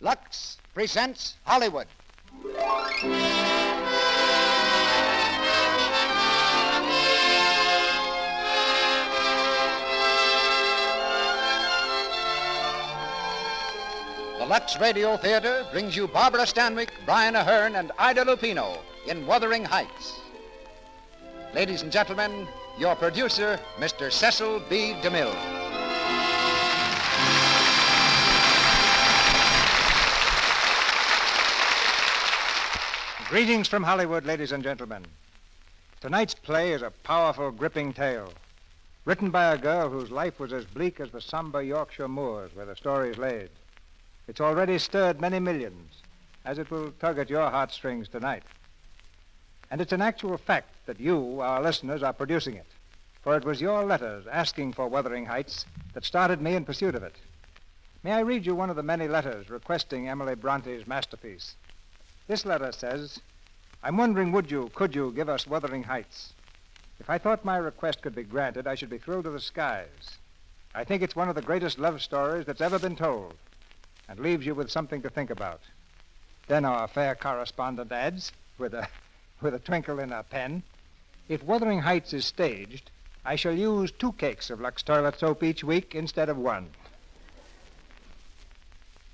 Lux presents Hollywood. The Lux Radio Theater brings you Barbara Stanwyck, Brian Aherne, and Ida Lupino in Wuthering Heights. Ladies and gentlemen, your producer, Mr. Cecil B. DeMille. Greetings from Hollywood, ladies and gentlemen. Tonight's play is a powerful, gripping tale, written by a girl whose life was as bleak as the somber Yorkshire moors where the story is laid. It's already stirred many millions, as it will tug at your heartstrings tonight. And it's an actual fact that you, our listeners, are producing it, for it was your letters asking for Wuthering Heights that started me in pursuit of it. May I read you one of the many letters requesting Emily Bronte's masterpiece? This letter says, I'm wondering, could you give us Wuthering Heights? If I thought my request could be granted, I should be thrilled to the skies. I think it's one of the greatest love stories that's ever been told, and leaves you with something to think about. Then our fair correspondent adds, with a twinkle in her pen, if Wuthering Heights is staged, I shall use 2 cakes of Lux toilet soap each week instead of 1.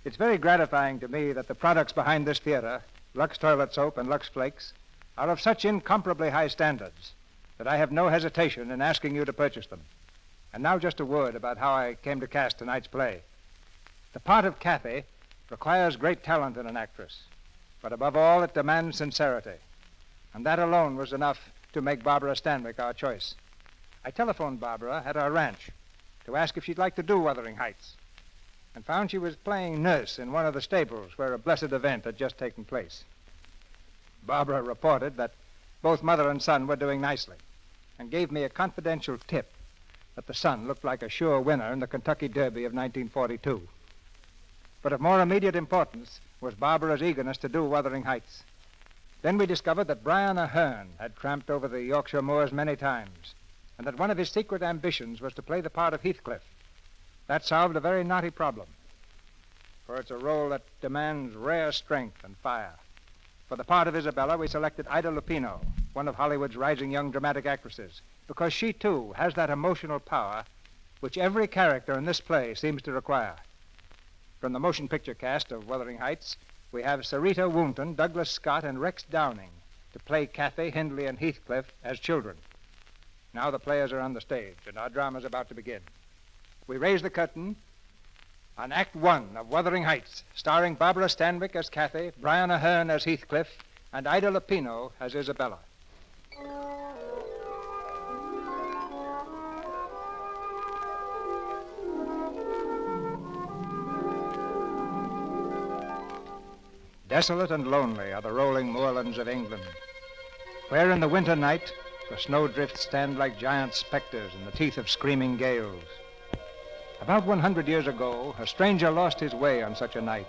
It's very gratifying to me that the products behind this theater, Lux toilet soap and Lux Flakes, are of such incomparably high standards that I have no hesitation in asking you to purchase them. And now just a word about how I came to cast tonight's play. The part of Kathy requires great talent in an actress, but above all it demands sincerity. And that alone was enough to make Barbara Stanwyck our choice. I telephoned Barbara at our ranch to ask if she'd like to do Wuthering Heights, and found she was playing nurse in one of the stables where a blessed event had just taken place. Barbara reported that both mother and son were doing nicely, and gave me a confidential tip that the son looked like a sure winner in the Kentucky Derby of 1942. But of more immediate importance was Barbara's eagerness to do Wuthering Heights. Then we discovered that Brian Aherne had tramped over the Yorkshire moors many times, and that one of his secret ambitions was to play the part of Heathcliff. That solved a very knotty problem, for it's a role that demands rare strength and fire. For the part of Isabella, we selected Ida Lupino, one of Hollywood's rising young dramatic actresses, because she, too, has that emotional power which every character in this play seems to require. From the motion picture cast of Wuthering Heights, we have Sarita Woonton, Douglas Scott, and Rex Downing to play Kathy, Hindley, and Heathcliff as children. Now the players are on the stage, and our drama's about to begin. We raise the curtain on Act 1 of Wuthering Heights, starring Barbara Stanwyck as Kathy, Brian Aherne as Heathcliff, and Ida Lupino as Isabella. Desolate and lonely are the rolling moorlands of England, where in the winter night the snowdrifts stand like giant specters in the teeth of screaming gales. About 100 years ago, a stranger lost his way on such a night.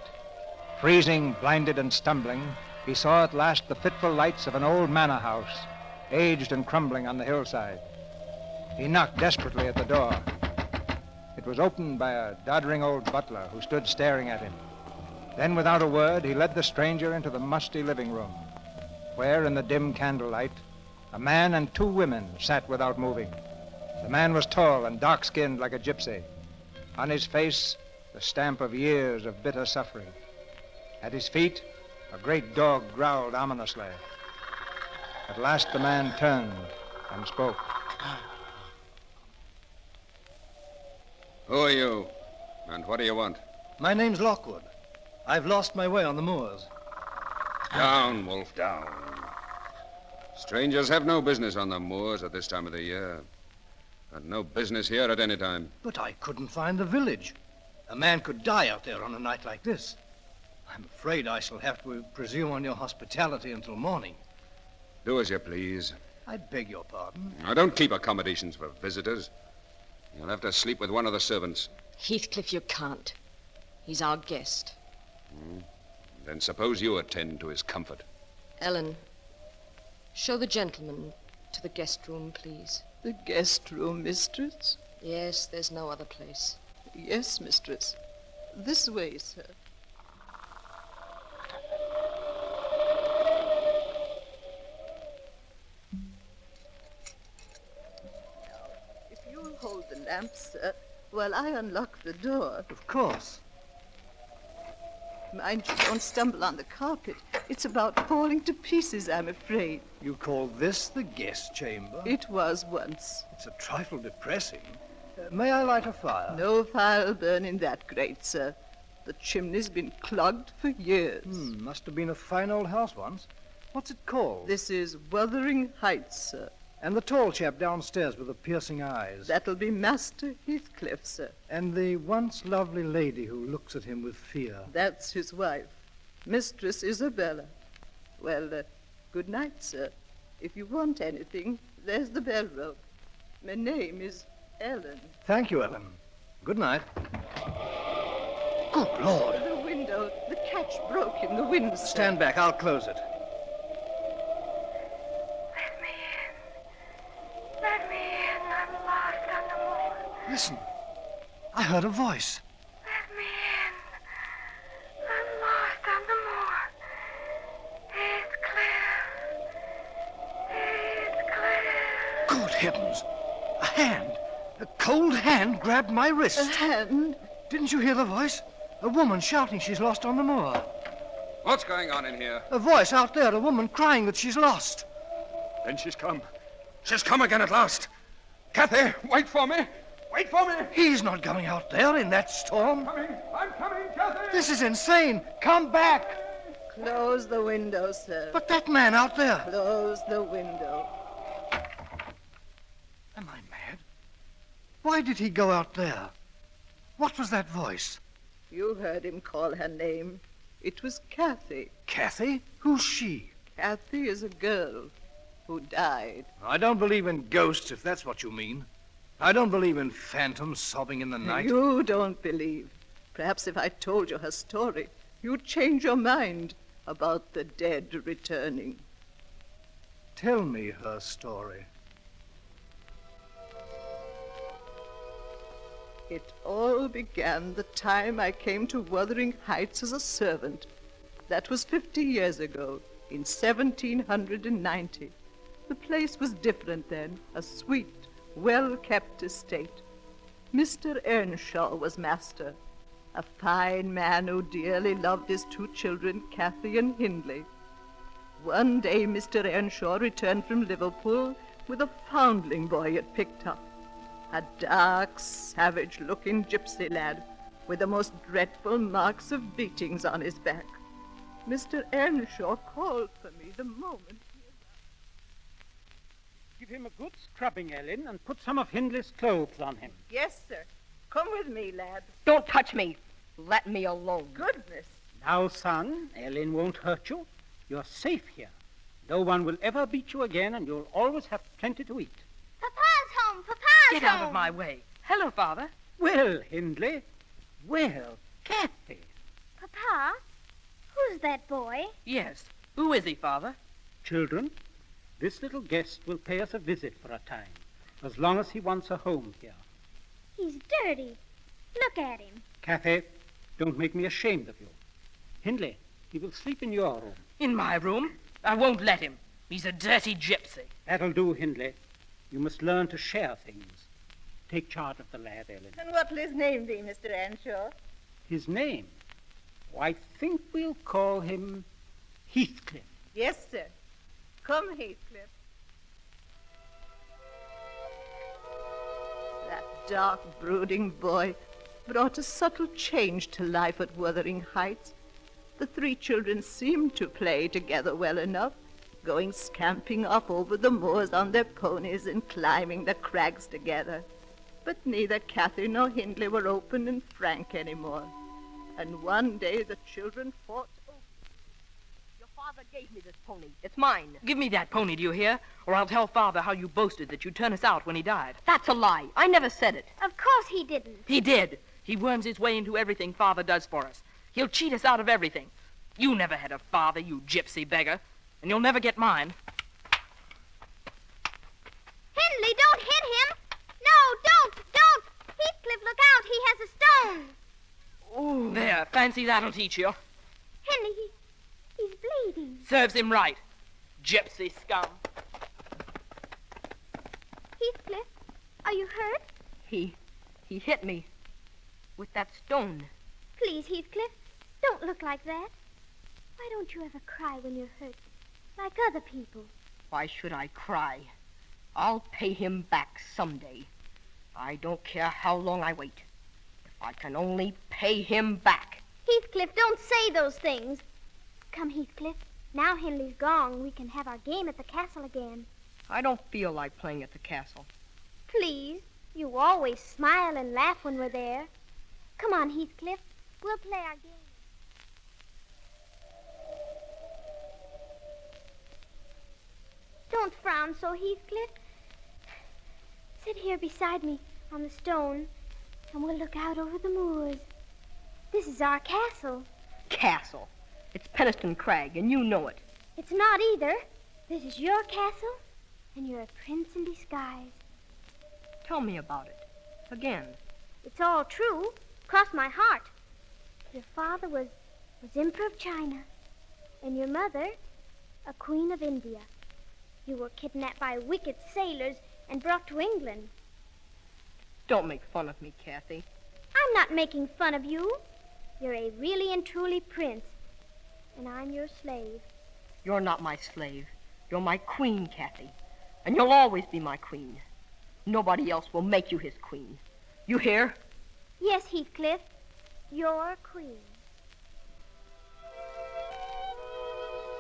Freezing, blinded, and stumbling, he saw at last the fitful lights of an old manor house, aged and crumbling on the hillside. He knocked desperately at the door. It was opened by a doddering old butler who stood staring at him. Then, without a word, he led the stranger into the musty living room, where, in the dim candlelight, a man and 2 women sat without moving. The man was tall and dark-skinned like a gypsy. On his face, the stamp of years of bitter suffering. At his feet, a great dog growled ominously. At last the man turned and spoke. Who are you, and what do you want? My name's Lockwood. I've lost my way on the moors. Down, Wolf, down. Strangers have no business on the moors at this time of the year. And no business here at any time. But I couldn't find the village. A man could die out there on a night like this. I'm afraid I shall have to presume on your hospitality until morning. Do as you please. I beg your pardon. I don't keep accommodations for visitors. You'll have to sleep with one of the servants. Heathcliff, you can't. He's our guest. Then suppose you attend to his comfort. Ellen, show the gentleman to the guest room, please. The guest room, mistress? Yes, there's no other place. Yes, mistress. This way, sir. lamp, sir, while I unlock the door. Of course. Mind you don't stumble on the carpet. It's about falling to pieces, I'm afraid. You call this the guest chamber? It was once. It's a trifle depressing. May I light a fire? No fire'll burn in that grate, sir. The chimney's been clogged for years. Must have been a fine old house once. What's it called? This is Wuthering Heights, sir. And the tall chap downstairs with the piercing eyes. That'll be Master Heathcliff, sir. And the once lovely lady who looks at him with fear. That's his wife, Mistress Isabella. Well, good night, sir. If you want anything, there's the bell rope. My name is Ellen. Thank you, Ellen. Good night. Good Lord. The window, the catch broke in the wind, sir. Stand back. I'll close it. Let me in. Let me in. I'm lost on the moor. Listen. I heard a voice. Let me in. I'm lost on the moor. Heathcliff. Heathcliff. Good heavens. A hand. A cold hand grabbed my wrist. A hand. Didn't you hear the voice? A woman shouting she's lost on the moor. What's going on in here? A voice out there, a woman crying that she's lost. Then she's come. She's come again at last. Kathy, wait for me. Wait for me. He's not going out there in that storm. I'm coming, Kathy. This is insane. Come back. Close the window, sir. But that man out there. Close the window. Am I mad? Why did he go out there? What was that voice? You heard him call her name. It was Kathy. Kathy? Who's she? Kathy is a girl who died. I don't believe in ghosts, if that's what you mean. I don't believe in phantoms sobbing in the night. You don't believe. Perhaps if I told you her story, you'd change your mind about the dead returning. Tell me her story. It all began the time I came to Wuthering Heights as a servant. That was 50 years ago, in 1790. The place was different then, a sweet, well-kept estate. Mr. Earnshaw was master, a fine man who dearly loved his 2 children, Kathy and Hindley. One day Mr. Earnshaw returned from Liverpool with a foundling boy he had picked up. A dark, savage-looking gypsy lad with the most dreadful marks of beatings on his back. Mr. Earnshaw called for me the moment he arrived. Give him a good scrubbing, Ellen, and put some of Hindley's clothes on him. Yes, sir. Come with me, lad. Don't touch me. Let me alone. Goodness. Now, son, Ellen won't hurt you. You're safe here. No one will ever beat you again, and you'll always have plenty to eat. Papa's home. Papa's Get home. out of my way. Hello, Father. Well, Hindley. Well, Kathy. Papa, who's that boy? Yes. Who is he, Father? Children, this little guest will pay us a visit for a time, as long as he wants a home here. He's dirty. Look at him. Kathy, don't make me ashamed of you. Hindley, he will sleep in your room. In my room? I won't let him. He's a dirty gypsy. That'll do, Hindley. You must learn to share things. Take charge of the lad, Ellen. And what'll his name be, Mr. Earnshaw? His name? Oh, I think we'll call him Heathcliff. Yes, sir. Come, Heathcliff. That dark, brooding boy brought a subtle change to life at Wuthering Heights. The 3 children seemed to play together well enough, going scamping up over the moors on their ponies and climbing the crags together. But neither Kathy nor Hindley were open and frank anymore. And one day the children fought. Your father gave me this pony. It's mine. Give me that pony, do you hear? Or I'll tell Father how you boasted that you'd turn us out when he died. That's a lie. I never said it. Of course he didn't. He did. He worms his way into everything Father does for us. He'll cheat us out of everything. You never had a father, you gypsy beggar. And you'll never get mine. Hindley, don't hit him. No, don't. Heathcliff, look out. He has a stone. Oh, there. Fancy that'll teach you. Hindley, he's bleeding. Serves him right. Gypsy scum. Heathcliff, are you hurt? He He hit me with that stone. Please, Heathcliff, don't look like that. Why don't you ever cry when you're hurt, like other people? Why should I cry? I'll pay him back someday. I don't care how long I wait. If I can only pay him back. Heathcliff, don't say those things. Come, Heathcliff. Now Henley's gone, we can have our game at the castle again. I don't feel like playing at the castle. Please, you always smile and laugh when we're there. Come on, Heathcliff. We'll play our game. Don't frown so, Heathcliff. Sit here beside me on the stone, and we'll look out over the moors. This is our castle. Castle? It's Penistone Crag, and you know it. It's not either. This is your castle, and you're a prince in disguise. Tell me about it. Again. It's all true. Cross my heart. Your father was Emperor of China, and your mother, a Queen of India. You were kidnapped by wicked sailors and brought to England. Don't make fun of me, Kathy. I'm not making fun of you. You're a really and truly prince, and I'm your slave. You're not my slave. You're my queen, Kathy. And you'll always be my queen. Nobody else will make you his queen. You hear? Yes, Heathcliff. You're queen.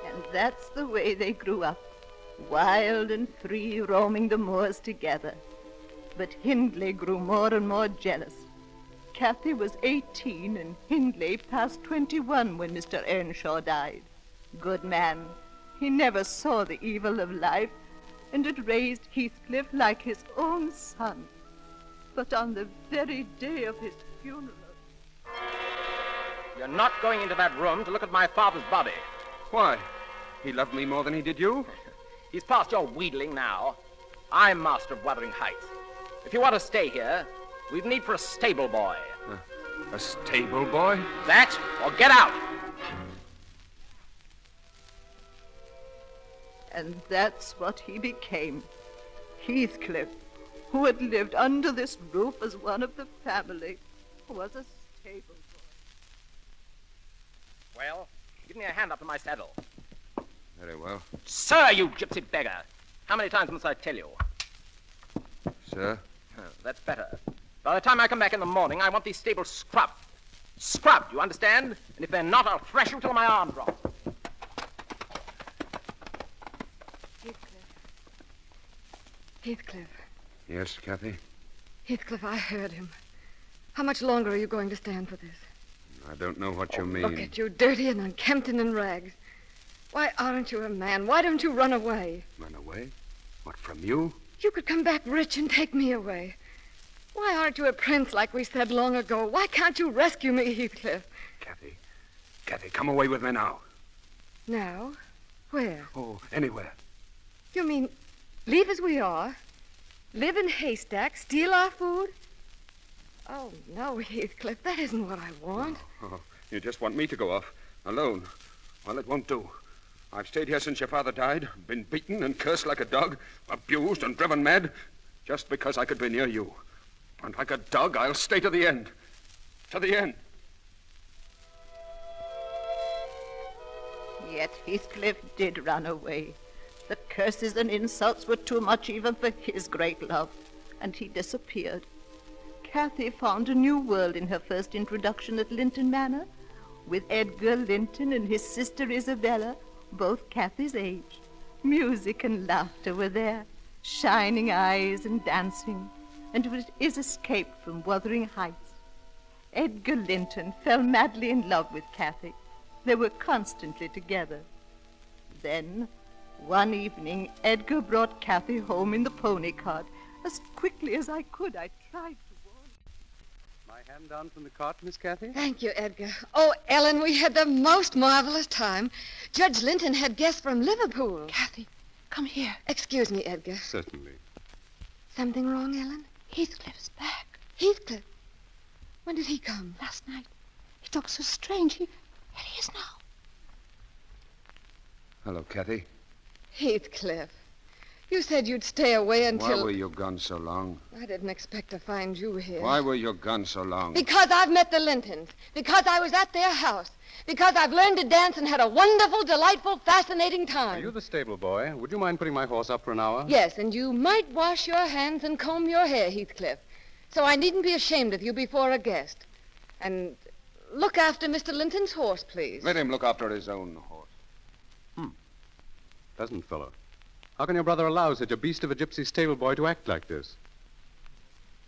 And that's the way they grew up, wild and free, roaming the moors together. But Hindley grew more and more jealous. Kathy was 18 and Hindley past 21 when Mr. Earnshaw died. Good man. He never saw the evil of life and had raised Heathcliff like his own son. But on the very day of his funeral... You're not going into that room to look at my father's body. Why? He loved me more than he did you? He's past your wheedling now. I'm master of Wuthering Heights. If you want to stay here, we've need for a stable boy. A stable boy? That, or get out! And that's what he became. Heathcliff, who had lived under this roof as one of the family, was a stable boy. Well, give me a hand up to my saddle. Very well. Sir, you gypsy beggar! How many times must I tell you? Sir? Oh, that's better. By the time I come back in the morning, I want these stables scrubbed. Scrubbed, you understand? And if they're not, I'll thrash you till my arm drops. Heathcliff. Yes, Kathy? Heathcliff, I heard him. How much longer are you going to stand for this? I don't know what you mean. Look at you, dirty and unkempt and in rags. Why aren't you a man? Why don't you run away? Run away? What, from you? You could come back rich and take me away. Why aren't you a prince like we said long ago? Why can't you rescue me, Heathcliff? Kathy, come away with me now. Now? Where? Oh, anywhere. You mean leave as we are? Live in haystacks? Steal our food? Oh, no, Heathcliff, that isn't what I want. Oh, you just want me to go off, alone. Well, it won't do. I've stayed here since your father died, been beaten and cursed like a dog, abused and driven mad, just because I could be near you. And like a dog, I'll stay to the end. To the end. Yet Heathcliff did run away. The curses and insults were too much even for his great love, and he disappeared. Kathy found a new world in her first introduction at Linton Manor, with Edgar Linton and his sister Isabella, both Kathy's age. Music and laughter were there, shining eyes and dancing, and it was his escape from Wuthering Heights. Edgar Linton fell madly in love with Kathy. They were constantly together. Then, one evening, Edgar brought Kathy home in the pony cart. As quickly as I could, I tried to warn her. My hand down from the cart, Miss Kathy? Thank you, Edgar. Oh, Ellen, we had the most marvelous time. Judge Linton had guests from Liverpool. Kathy, come here. Excuse me, Edgar. Certainly. Something wrong, Ellen? Heathcliff's back. Heathcliff? When did he come? Last night. He talked so strange. Here he is now. Hello, Kathy. Heathcliff. You said you'd stay away until... Why were you gone so long? I didn't expect to find you here. Why were you gone so long? Because I've met the Lintons. Because I was at their house. Because I've learned to dance and had a wonderful, delightful, fascinating time. Are you the stable boy? Would you mind putting my horse up for an hour? Yes, and you might wash your hands and comb your hair, Heathcliff. So I needn't be ashamed of you before a guest. And look after Mr. Linton's horse, please. Let him look after his own horse. Pleasant fellow. How can your brother allow such a beast of a gypsy stable boy to act like this?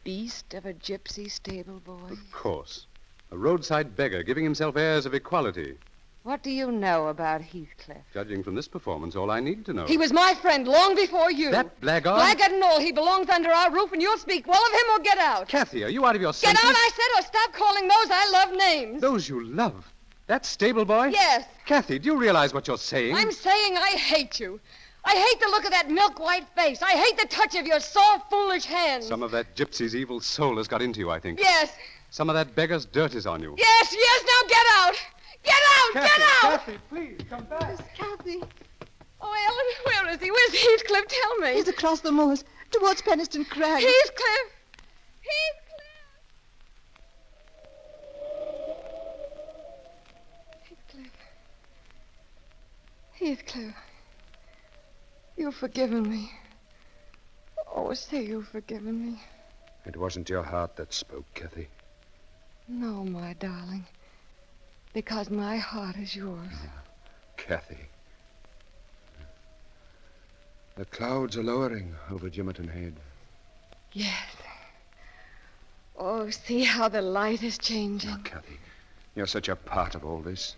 Beast of a gypsy stable boy. Of course. A roadside beggar giving himself airs of equality. What do you know about Heathcliff? Judging from this performance, all I need to know. He was my friend long before you. That blackguard? Blackguard and all, he belongs under our roof, and you'll speak well of him or get out. Kathy, are you out of your Get senses? out, I said, or stop calling those I love names. Those you love? That stable boy? Yes. Kathy, do you realize what you're saying? I'm saying I hate you. I hate the look of that milk-white face. I hate the touch of your soft, foolish hands. Some of that gypsy's evil soul has got into you, I think. Yes. Some of that beggar's dirt is on you. Yes, now get out. Get out, Kathy, get out. Kathy, please, come back. Miss Kathy. Oh, Ellen, where is he? Where's Heathcliff? Tell me. He's across the moors, towards Penistone Crag. Heathcliff. Heathcliff. You've forgiven me. Oh, say you've forgiven me. It wasn't your heart that spoke, Kathy. No, my darling. Because my heart is yours. Kathy. The clouds are lowering over Jimmerton Head. Yes. Oh, see how the light is changing. Oh, Kathy, you're such a part of all this.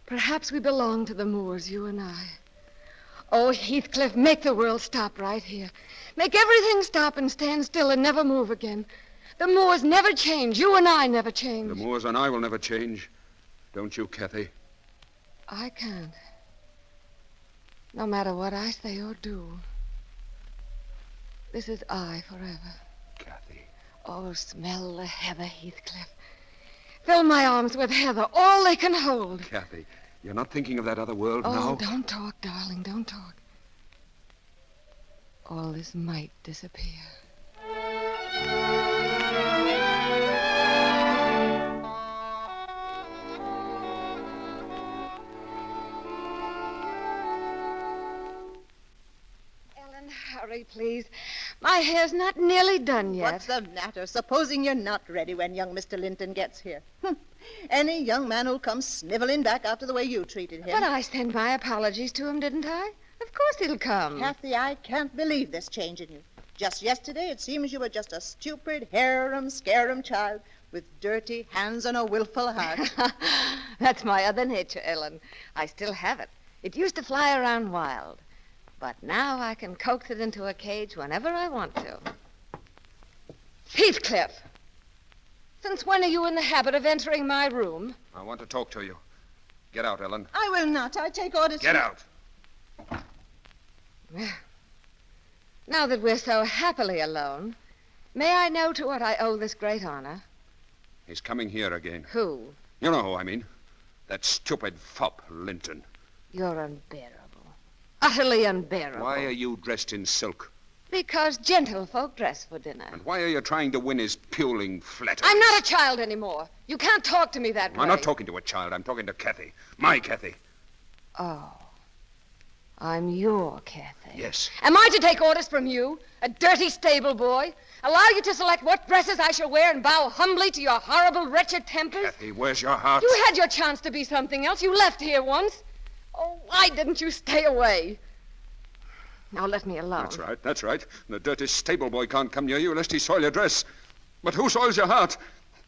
Perhaps we belong to the moors, you and I. Oh, Heathcliff, make the world stop right here. Make everything stop and stand still and never move again. The moors never change. You and I never change. The Moors and I will never change. Don't you, Kathy? I can't. No matter what I say or do. This is I forever. Kathy. Oh, smell the heather, Heathcliff. Fill my arms with heather, all they can hold. Kathy, you're not thinking of that other world now? Oh, don't talk, darling, don't talk. All this might disappear. Ellen, hurry, please. My hair's not nearly done yet. What's the matter? Supposing you're not ready when young Mr. Linton gets here. Any young man who'll come sniveling back after the way you treated him. But I sent my apologies to him, didn't I? Of course he'll come. Kathy, I can't believe this change in you. Just yesterday, it seems you were just a stupid, harum-scarum child with dirty hands and a willful heart. That's my other nature, Ellen. I still have it. It used to fly around wild. But now I can coax it into a cage whenever I want to. Heathcliff! Since when are you in the habit of entering my room? I want to talk to you. Get out, Ellen. I will not. I take orders. Get out. Now that we're so happily alone, may I know to what I owe this great honor? He's coming here again. Who? You know who I mean. That stupid fop, Linton. You're unbearable. Utterly unbearable. Why are you dressed in silk? Because gentlefolk dress for dinner. And why are you trying to win his puling flattery? I'm not a child anymore. You can't talk to me that way. I'm not talking to a child. I'm talking to Kathy. My Kathy. Oh. I'm your Kathy. Yes. Am I to take orders from you, a dirty stable boy? Allow you to select what dresses I shall wear and bow humbly to your horrible, wretched tempers? Kathy, where's your heart? You had your chance to be something else. You left here once. Oh, why didn't you stay away? Now let me alone. That's right. The dirty stable boy can't come near you lest he soil your dress. But who soils your heart?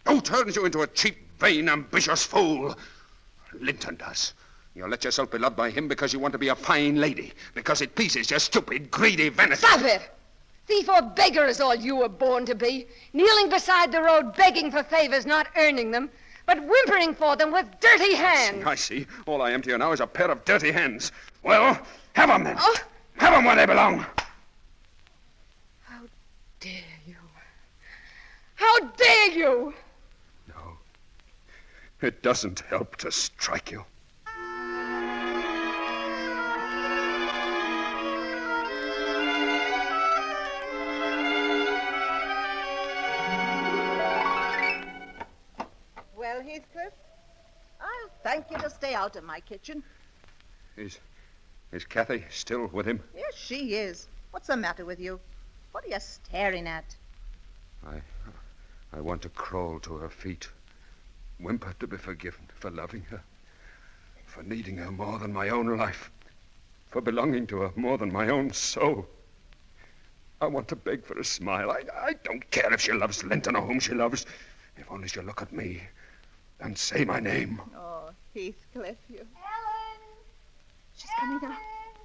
Who turns you into a cheap, vain, ambitious fool? Linton does. You let yourself be loved by him because you want to be a fine lady, because it pleases your stupid, greedy vanity. Stop it! Thief or beggar is all you were born to be, kneeling beside the road begging for favors, not earning them, but whimpering for them with dirty hands. I see. All I am to you now is a pair of dirty hands. Well, have them then. Oh. Have them where they belong. How dare you? How dare you? No. It doesn't help to strike you. thank you to stay out of my kitchen. Is Kathy still with him? Yes, she is. What's the matter with you? What are you staring at? I want to crawl to her feet, whimper to be forgiven for loving her, for needing her more than my own life, for belonging to her more than my own soul. I want to beg for a smile. I don't care if she loves Linton or whom she loves, if only she'll look at me and say my name. Oh, Heathcliff, you... Ellen! She's coming now.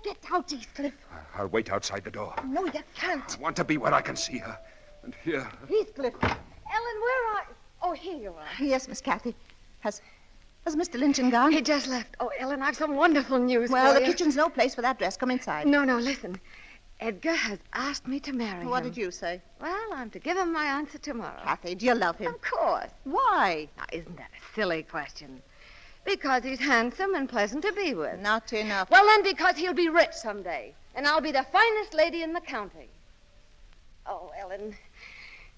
Get out, Heathcliff. I'll wait outside the door. No, you can't. I want to be where I can see her and hear her. Heathcliff. Ellen, where are you? Oh, here you are. Yes, Miss Kathy. Has Mr. Linton gone? He just left. Oh, Ellen, I've some wonderful news Well, for the you. kitchen's no place for that dress. Come inside. No, listen. Edgar has asked me to marry him. What did you say? Well, I'm to give him my answer tomorrow. Kathy, do you love him? Of course. Why? Now, isn't that a silly question? Because he's handsome and pleasant to be with. Not enough. Well, then, because he'll be rich someday, and I'll be the finest lady in the county. Oh, Ellen,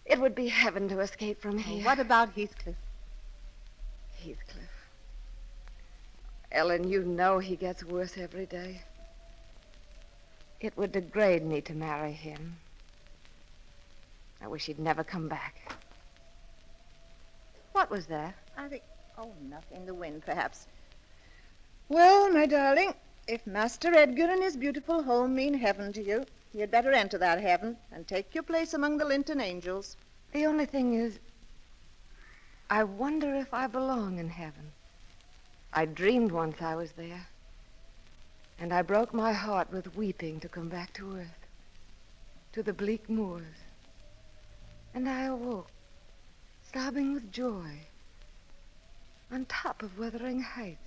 it would be heaven to escape from here. What about Heathcliff? Heathcliff. Ellen, you know he gets worse every day. It would degrade me to marry him. I wish he'd never come back. What was that? I think... Oh, nothing. The wind, perhaps. Well, my darling, if Master Edgar and his beautiful home mean heaven to you, you'd better enter that heaven and take your place among the Linton angels. The only thing is, I wonder if I belong in heaven. I dreamed once I was there, and I broke my heart with weeping to come back to earth, to the bleak moors. And I awoke, sobbing with joy, on top of Wuthering Heights.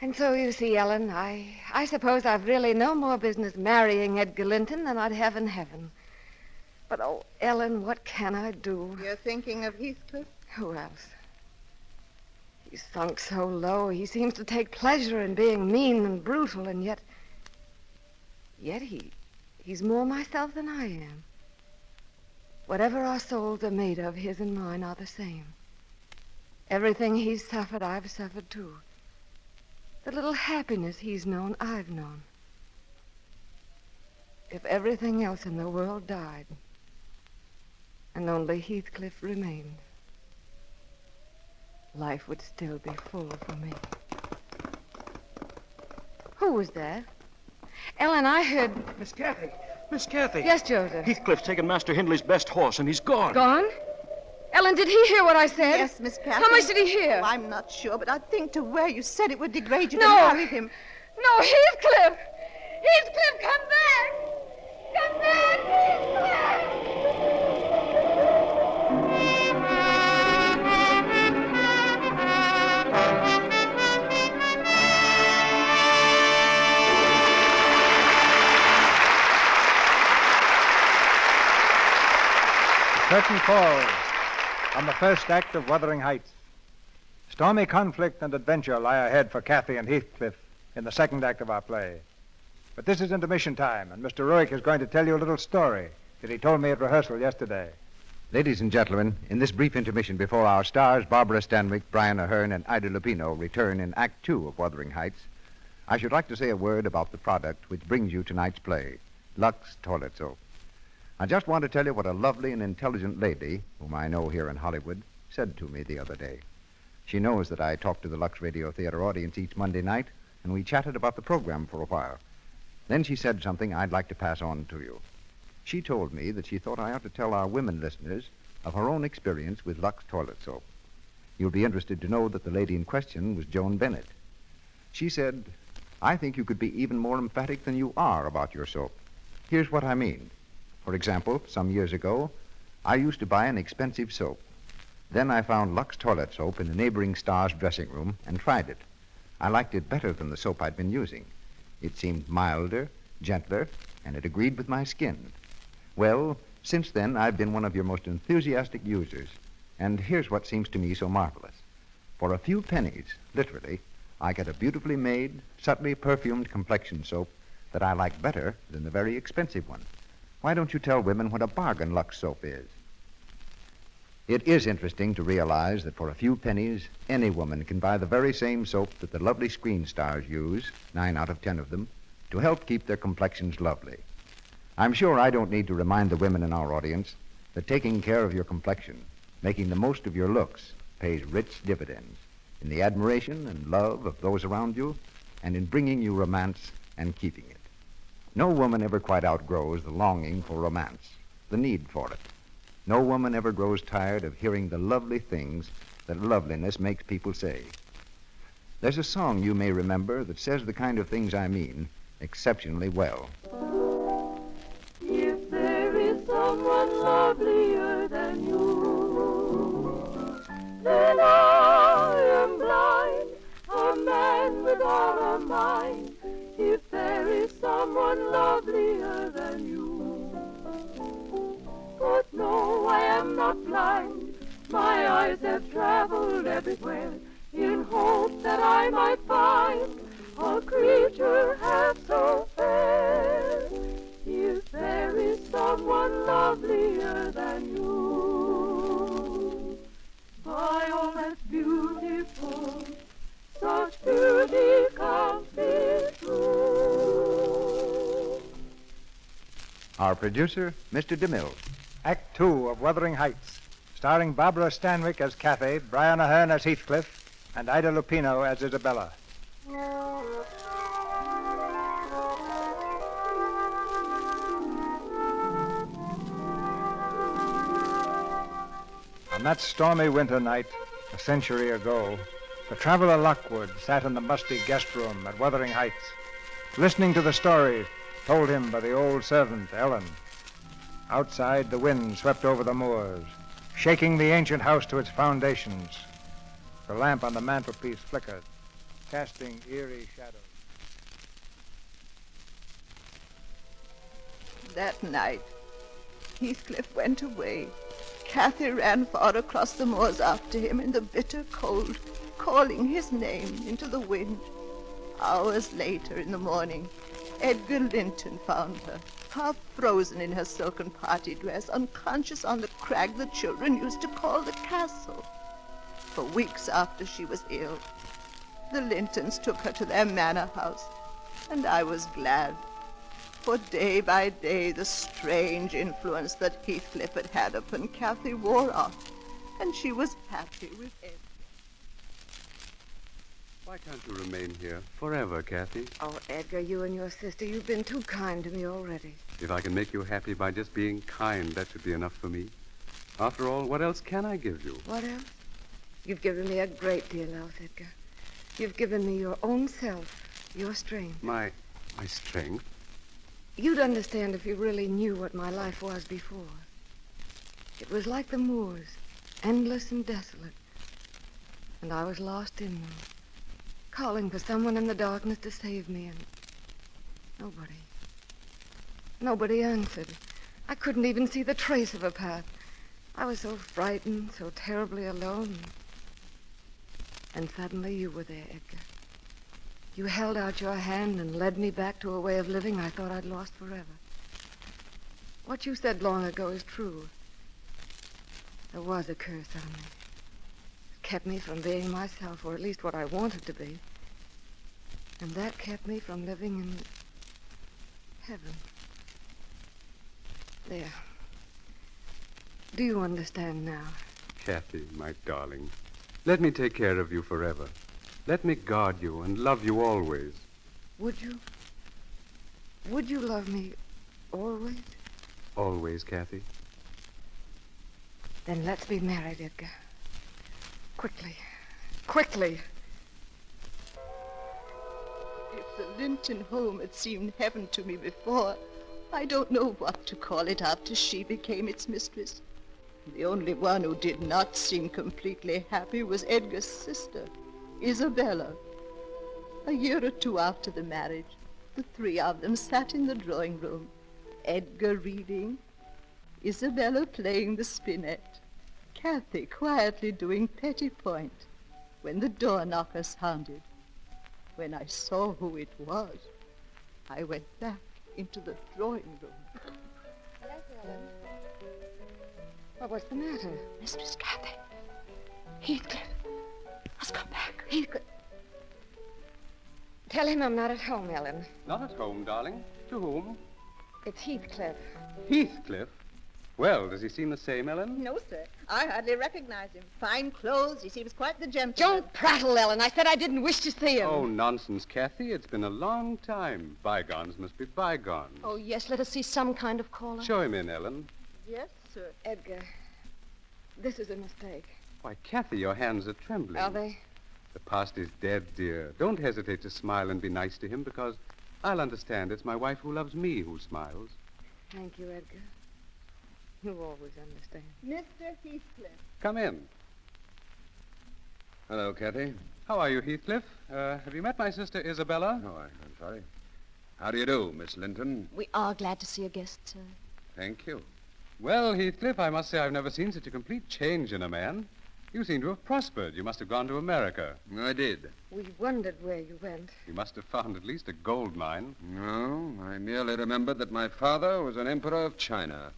And so, you see, Ellen, I suppose I've really no more business marrying Edgar Linton than I'd have in heaven. But, oh, Ellen, what can I do? You're thinking of Heathcliff? Who else? He's sunk so low. He seems to take pleasure in being mean and brutal, and yet he's more myself than I am. Whatever our souls are made of, his and mine are the same. Everything he's suffered, I've suffered too. The little happiness he's known, I've known. If everything else in the world died, and only Heathcliff remained, life would still be full for me. Who was that? Ellen, I heard... Miss Kathy! Miss Kathy! Yes, Joseph. Heathcliff's taken Master Hindley's best horse, and he's gone. Gone? Ellen, did he hear what I said? Yes, Miss Kathy. How much did he hear? Oh, I'm not sure, but I think to where you said it would degrade you No. to marry him. No, Heathcliff! Heathcliff, come back! Come back, Heathcliff! The curtain falls on the first act of Wuthering Heights. Stormy conflict and adventure lie ahead for Kathy and Heathcliff in the second act of our play. But this is intermission time, and Mr. Ruick is going to tell you a little story that he told me at rehearsal yesterday. Ladies and gentlemen, in this brief intermission before our stars, Barbara Stanwyck, Brian Ahern, and Ida Lupino, return in Act 2 of Wuthering Heights, I should like to say a word about the product which brings you tonight's play, Lux Toilet Soap. I just want to tell you what a lovely and intelligent lady, whom I know here in Hollywood, said to me the other day. She knows that I talk to the Lux Radio Theater audience each Monday night, and we chatted about the program for a while. Then she said something I'd like to pass on to you. She told me that she thought I ought to tell our women listeners of her own experience with Lux Toilet Soap. You'll be interested to know that the lady in question was Joan Bennett. She said, I think you could be even more emphatic than you are about your soap. Here's what I mean. For example, some years ago, I used to buy an expensive soap. Then I found Lux Toilet Soap in a neighboring star's dressing room and tried it. I liked it better than the soap I'd been using. It seemed milder, gentler, and it agreed with my skin. Well, since then, I've been one of your most enthusiastic users. And here's what seems to me so marvelous. For a few pennies, literally, I get a beautifully made, subtly perfumed complexion soap that I like better than the very expensive one. Why don't you tell women what a bargain Lux soap is? It is interesting to realize that for a few pennies, any woman can buy the very same soap that the lovely screen stars use, 9 out of 10 of them, to help keep their complexions lovely. I'm sure I don't need to remind the women in our audience that taking care of your complexion, making the most of your looks, pays rich dividends in the admiration and love of those around you and in bringing you romance and keeping it. No woman ever quite outgrows the longing for romance, the need for it. No woman ever grows tired of hearing the lovely things that loveliness makes people say. There's a song you may remember that says the kind of things I mean exceptionally well. If there is someone lovelier than you, then I am blind, a man without a mind. If there is someone lovelier than you. But no, I am not blind. My eyes have traveled everywhere in hope that I might find a creature half so fair. If there is someone lovelier than you. By all that's beautiful, such beauty can't be true. Our producer, Mr. DeMille. Act 2 of Wuthering Heights, starring Barbara Stanwyck as Kathy, Brian Ahern as Heathcliff, and Ida Lupino as Isabella. On that stormy winter night, a century ago, the traveler Lockwood sat in the musty guest room at Wuthering Heights, listening to the stories told him by the old servant, Ellen. Outside, the wind swept over the moors, shaking the ancient house to its foundations. The lamp on the mantelpiece flickered, casting eerie shadows. That night, Heathcliff went away. Kathy ran far across the moors after him in the bitter cold, calling his name into the wind. Hours later in the morning, Edgar Linton found her, half frozen in her silken party dress, unconscious on the crag the children used to call the castle. For weeks after she was ill, the Lintons took her to their manor house, and I was glad. For day by day, the strange influence that Heathcliff had had upon Kathy wore off, and she was happy with Edgar. Why can't you remain here forever, Kathy? Oh, Edgar, you and your sister, you've been too kind to me already. If I can make you happy by just being kind, that should be enough for me. After all, what else can I give you? What else? You've given me a great deal else, Edgar. You've given me your own self, your strength. My strength? You'd understand if you really knew what my life was before. It was like the moors, endless and desolate. And I was lost in them, calling for someone in the darkness to save me, and nobody answered. I couldn't even see the trace of a path. I was so frightened, so terribly alone. And suddenly you were there, Edgar. You held out your hand and led me back to a way of living I thought I'd lost forever. What you said long ago is true. There was a curse on me. It kept me from being myself, or at least what I wanted to be. And that kept me from living in heaven. There. Do you understand now? Kathy, my darling, let me take care of you forever. Let me guard you and love you always. Would you? Would you love me always? Always, Kathy. Then let's be married, Edgar. Quickly. Quickly. If the Linton home had seemed heaven to me before, I don't know what to call it after she became its mistress. The only one who did not seem completely happy was Edgar's sister, Isabella. A year or two after the marriage, the three of them sat in the drawing room, Edgar reading, Isabella playing the spinet, Kathy quietly doing petty point, when the door knocker sounded. When I saw who it was, I went back into the drawing room. Yes, Ellen. Well, what's the matter? Mistress Cathy. Heathcliff has come back. Heathcliff. Tell him I'm not at home, Ellen. Not at home, darling. To whom? It's Heathcliff. Heathcliff? Well, does he seem the same, Ellen? No, sir. I hardly recognize him. Fine clothes. He seems quite the gentleman. Don't prattle, Ellen. I said I didn't wish to see him. Oh, nonsense, Kathy. It's been a long time. Bygones must be bygones. Oh, yes, let us see some kind of caller. Show him in, Ellen. Yes, sir. Edgar, this is a mistake. Why, Kathy, your hands are trembling. Are they? The past is dead, dear. Don't hesitate to smile and be nice to him, because I'll understand it's my wife who loves me who smiles. Thank you, Edgar. You always understand. Mr. Heathcliff. Come in. Hello, Kathy. How are you, Heathcliff? Have you met my sister Isabella? Oh, I'm sorry. How do you do, Miss Linton? We are glad to see a guest, sir. Thank you. Well, Heathcliff, I must say I've never seen such a complete change in a man. You seem to have prospered. You must have gone to America. I did. We wondered where you went. You must have found at least a gold mine. No, I merely remembered that my father was an emperor of China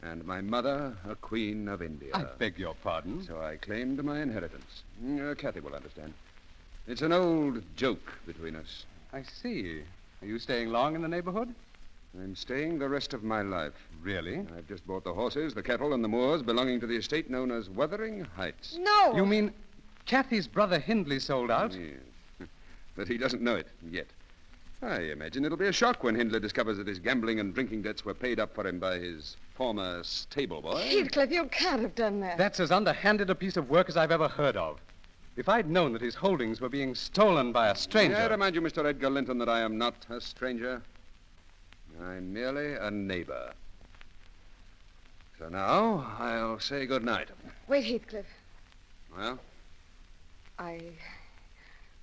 and my mother a queen of India. I beg your pardon? So I claimed my inheritance. Kathy will understand. It's an old joke between us. I see. Are you staying long in the neighborhood? I'm staying the rest of my life. Really? I've just bought the horses, the cattle, and the moors belonging to the estate known as Wuthering Heights. No! You mean Kathy's brother Hindley sold out? Yes. But he doesn't know it yet. I imagine it'll be a shock when Hindley discovers that his gambling and drinking debts were paid up for him by his former stable boy. Heathcliff, you can't have done that. That's as underhanded a piece of work as I've ever heard of. If I'd known that his holdings were being stolen by a stranger... I remind you, Mr. Edgar Linton, that I am not a stranger. I'm merely a neighbor. So now, I'll say good night. Wait, Heathcliff. Well? I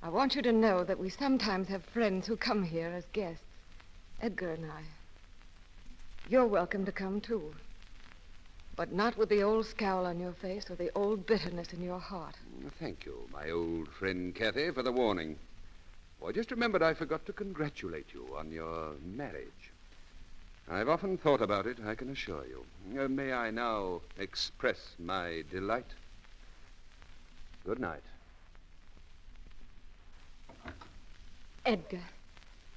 want you to know that we sometimes have friends who come here as guests. Edgar and I. You're welcome to come, too. But not with the old scowl on your face or the old bitterness in your heart. Thank you, my old friend Kathy, for the warning. I just remembered I forgot to congratulate you on your marriage. I've often thought about it, I can assure you. May I now express my delight? Good night. Edgar,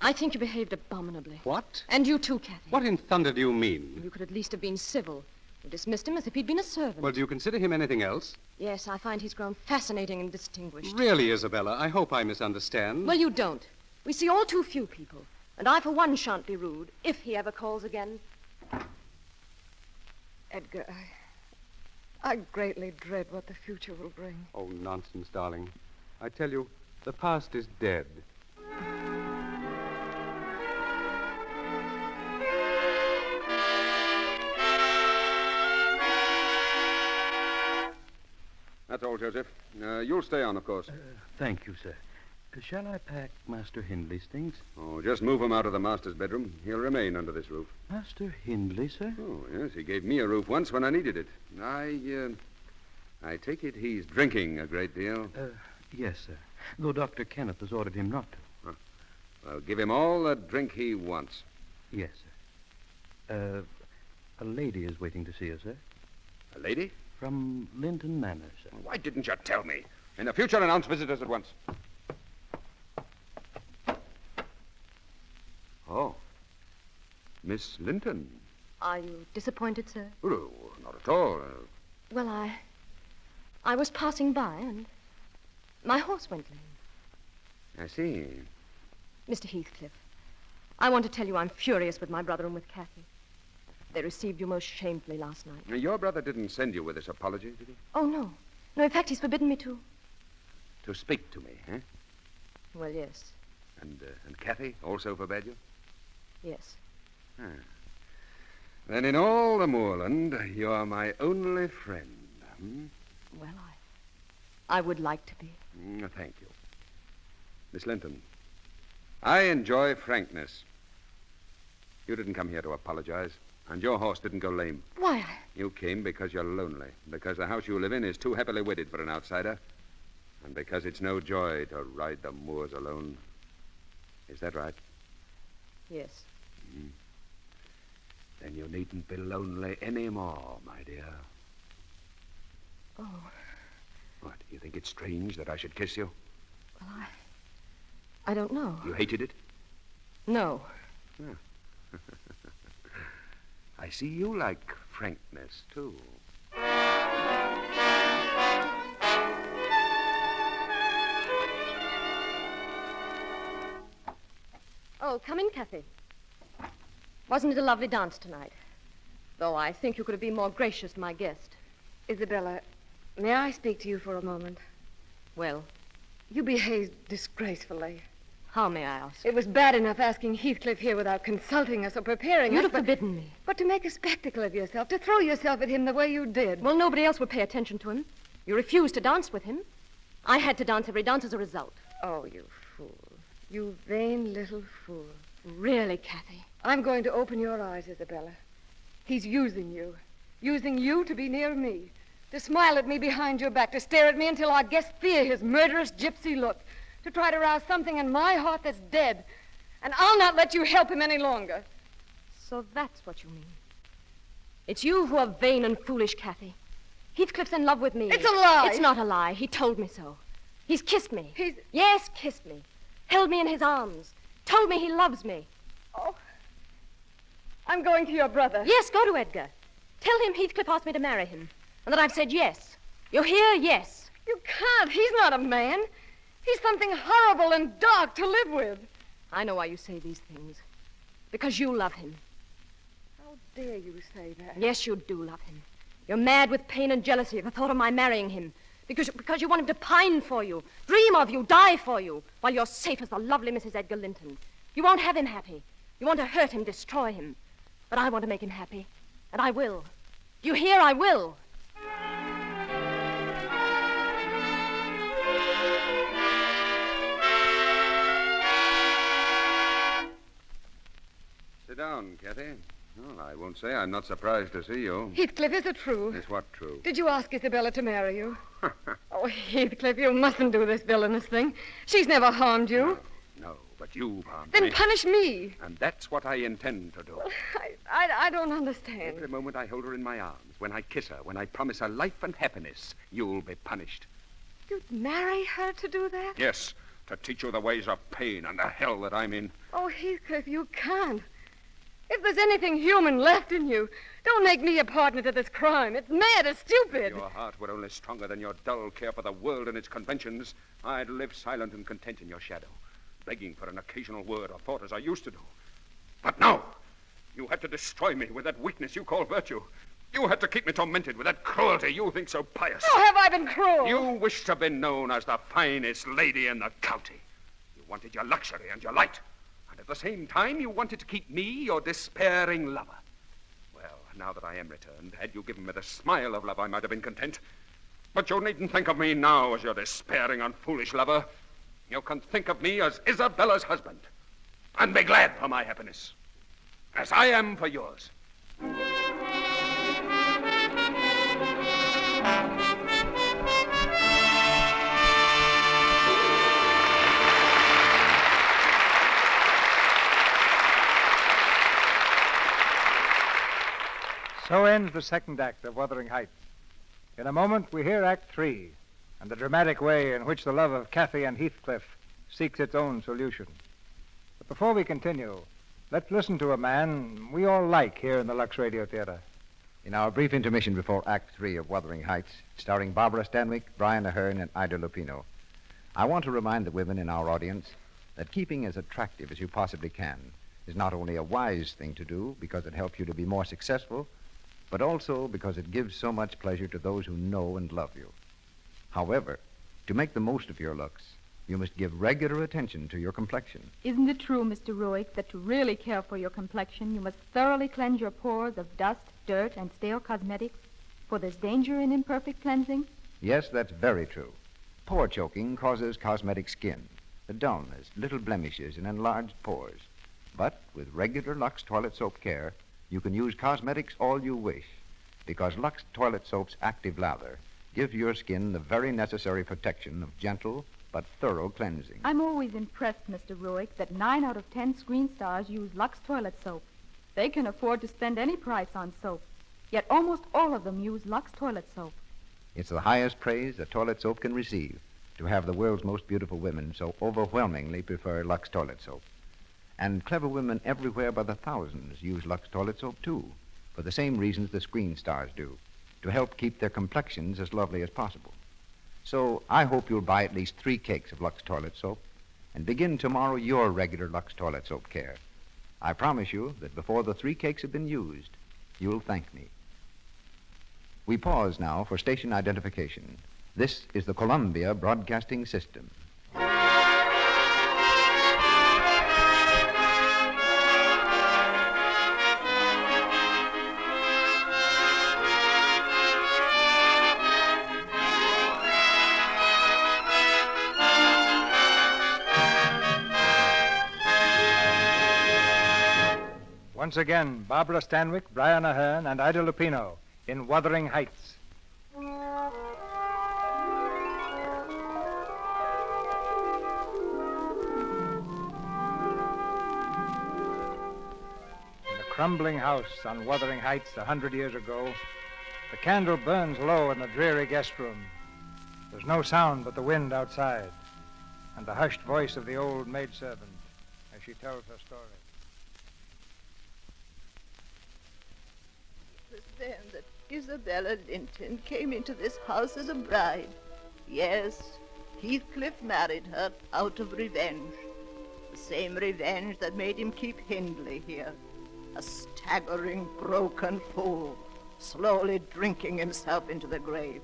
I think you behaved abominably. What? And you too, Kathy. What in thunder do you mean? You could at least have been civil. You dismissed him as if he'd been a servant. Well, do you consider him anything else? Yes, I find he's grown fascinating and distinguished. Really, Isabella, I hope I misunderstand. Well, you don't. We see all too few people. And I, for one, shan't be rude, if he ever calls again. Edgar, I greatly dread what the future will bring. Oh, nonsense, darling. I tell you, the past is dead. That's all, Joseph. You'll stay on, of course. Thank you, sir. Shall I pack Master Hindley's things? Oh, just move him out of the master's bedroom. He'll remain under this roof. Master Hindley, sir? Oh, yes, he gave me a roof once when I needed it. I take it he's drinking a great deal. Yes, sir. Though Dr. Kenneth has ordered him not to. Huh. Well, give him all the drink he wants. Yes, sir. A lady is waiting to see you, sir. A lady? From Linton Manor, sir. Why didn't you tell me? In the future, announce visitors at once. Oh. Miss Linton. Are you disappointed, sir? Oh, not at all. Well, I was passing by and my horse went lame. I see. Mr. Heathcliff, I want to tell you I'm furious with my brother and with Kathy. They received you most shamefully last night. Your brother didn't send you with this apology, did he? Oh, no. No, in fact, he's forbidden me to. To speak to me, eh? Well, yes. And Kathy also forbade you? Yes. Ah. Then in all the moorland, you're my only friend. Hmm? Well, I would like to be. Thank you. Miss Linton, I enjoy frankness. You didn't come here to apologize, and your horse didn't go lame. Why? You came because you're lonely, because the house you live in is too heavily wedded for an outsider, and because it's no joy to ride the moors alone. Is that right? Yes. Then you needn't be lonely anymore, my dear. Oh. What, you think it's strange that I should kiss you? Well, I don't know. You hated it? No. I see you like frankness, too. Oh, come in, Kathy. Wasn't it a lovely dance tonight? Though I think you could have been more gracious to my guest. Isabella, may I speak to you for a moment? Well, You behaved disgracefully. how may I ask? It was bad enough asking Heathcliff here without consulting us or preparing You'd us. have forbidden me. But to make a spectacle of yourself, to throw yourself at him the way you did. Well, nobody else would pay attention to him. You refused to dance with him. I had to dance every dance as a result. Oh, you fool. You vain little fool. Really, Kathy. I'm going to open your eyes, Isabella. He's using you to be near me, to smile at me behind your back, to stare at me until our guests fear his murderous gypsy look, to try to rouse something in my heart that's dead. And I'll not let you help him any longer. So that's what you mean. It's you who are vain and foolish, Kathy. Heathcliff's in love with me. It's a lie. It's not a lie. He told me so. He's kissed me. Yes, kissed me. Held me in his arms. Told me he loves me. Oh, I'm going to your brother. Yes, go to Edgar. Tell him Heathcliff asked me to marry him, and that I've said yes. You hear? Yes. You can't. He's not a man. He's something horrible and dark to live with. I know why you say these things. Because you love him. How dare you say that? Yes, you do love him. You're mad with pain and jealousy at the thought of my marrying him. Because you want him to pine for you, dream of you, die for you, while you're safe as the lovely Mrs. Edgar Linton. You won't have him happy. You want to hurt him, destroy him. But I want to make him happy. And I will. You hear? I will. Sit down, Kathy. Well, I won't say I'm not surprised to see you. Heathcliff, is it true? Is what true? Did you ask Isabella to marry you? Oh, Heathcliff, you mustn't do this villainous thing. She's never harmed you. No, but you've harmed Then me. punish me. And that's what I intend to do. I don't understand. Every moment I hold her in my arms, when I kiss her, when I promise her life and happiness, you'll be punished. You'd marry her to do that? Yes, to teach you the ways of pain and the hell that I'm in. Oh, Heathcliff, you can't. If there's anything human left in you, don't make me a partner to this crime. It's mad, it's stupid. If your heart were only stronger than your dull care for the world and its conventions, I'd live silent and content in your shadow, begging for an occasional word or thought as I used to do. But no! You had to destroy me with that weakness you call virtue. You had to keep me tormented with that cruelty you think so pious. How have I been cruel? You wished to be known as the finest lady in the county. You wanted your luxury and your light. And at the same time, you wanted to keep me your despairing lover. Well, now that I am returned, had you given me the smile of love, I might have been content. But you needn't think of me now as your despairing and foolish lover. You can think of me as Isabella's husband. And be glad for my happiness. As I am for yours. So ends the second act of Wuthering Heights. In a moment, we hear Act 3 and the dramatic way in which the love of Kathy and Heathcliff seeks its own solution. But before we continue, let's listen to a man we all like here in the Lux Radio Theater. In our brief intermission before Act 3 of Wuthering Heights, starring Barbara Stanwyck, Brian Aherne, and Ida Lupino, I want to remind the women in our audience that keeping as attractive as you possibly can is not only a wise thing to do because it helps you to be more successful, but also because it gives so much pleasure to those who know and love you. However, to make the most of your looks, you must give regular attention to your complexion. Isn't it true, Mr. Ruick, that to really care for your complexion, you must thoroughly cleanse your pores of dust, dirt, and stale cosmetics? For there's danger in imperfect cleansing? Yes, that's very true. Pore choking causes cosmetic skin, the dullness, little blemishes, and enlarged pores. But with regular Lux toilet soap care, you can use cosmetics all you wish, because Lux toilet soap's active lather gives your skin the very necessary protection of gentle but thorough cleansing. I'm always impressed, Mr. Ruick, that 9 out of 10 screen stars use Lux toilet soap. They can afford to spend any price on soap, yet almost all of them use Lux toilet soap. It's the highest praise that toilet soap can receive, to have the world's most beautiful women so overwhelmingly prefer Lux toilet soap. And clever women everywhere by the thousands use Lux toilet soap, too, for the same reasons the screen stars do, to help keep their complexions as lovely as possible. So I hope you'll buy at least 3 cakes of Lux toilet soap and begin tomorrow your regular Lux toilet soap care. I promise you that before the 3 cakes have been used, you'll thank me. We pause now for station identification. This is the Columbia Broadcasting System. Once again, Barbara Stanwyck, Brian Ahern, and Ida Lupino in Wuthering Heights. In the crumbling house on Wuthering Heights 100 years ago, the candle burns low in the dreary guest room. There's no sound but the wind outside and the hushed voice of the old maidservant as she tells her story. It was then that Isabella Linton came into this house as a bride. Yes, Heathcliff married her out of revenge. The same revenge that made him keep Hindley here. A staggering, broken fool, slowly drinking himself into the grave.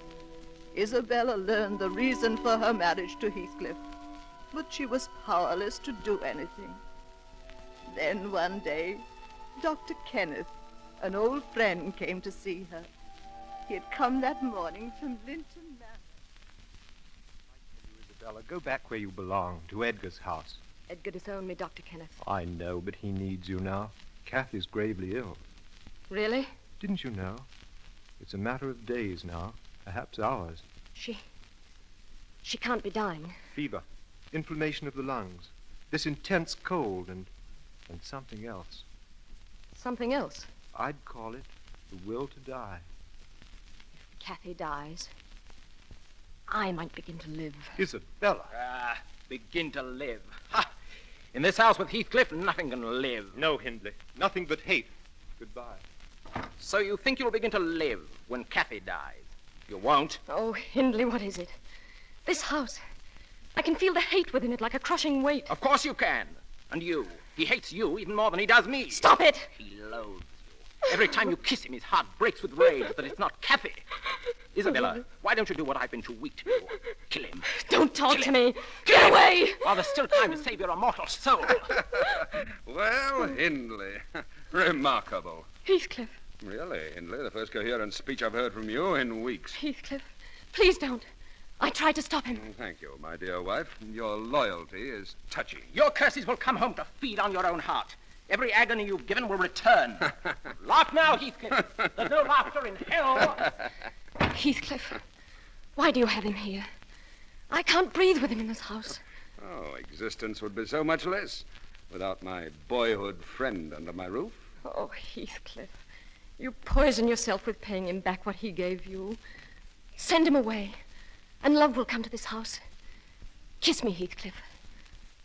Isabella learned the reason for her marriage to Heathcliff, but she was powerless to do anything. Then one day, Dr. Kenneth, an old friend, came to see her. He had come that morning from Linton Manor. Isabella, go back where you belong, to Edgar's house. Edgar disowned me, Dr. Kenneth. I know, but he needs you now. Kathy's gravely ill. Really? Didn't you know? It's a matter of days now, perhaps hours. She can't be dying. Fever, inflammation of the lungs, this intense cold, and something else. Something else? I'd call it the will to die. If Kathy dies, I might begin to live. Isabella. Begin to live. Ha! In this house with Heathcliff, nothing can live. No, Hindley. Nothing but hate. Goodbye. So you think you'll begin to live when Kathy dies? You won't. Oh, Hindley, what is it? This house. I can feel the hate within it like a crushing weight. Of course you can. And you. He hates you even more than he does me. Stop it! He loathes you. Every time you kiss him, his heart breaks with rage that it's not Kathy. Isabella, why don't you do what I've been too weak to do? Kill him. Don't talk to me. Get away! While there's still time to save your immortal soul. Well, Hindley, remarkable. Heathcliff. Really, Hindley, the first coherent speech I've heard from you in weeks. Heathcliff, please don't. I tried to stop him. Thank you, my dear wife. Your loyalty is touching. Your curses will come home to feed on your own heart. Every agony you've given will return. Laugh now, Heathcliff. There's no laughter in hell. Heathcliff, why do you have him here? I can't breathe with him in this house. Oh, existence would be so much less without my boyhood friend under my roof. Oh, Heathcliff, you poison yourself with paying him back what he gave you. Send him away, and love will come to this house. Kiss me, Heathcliff.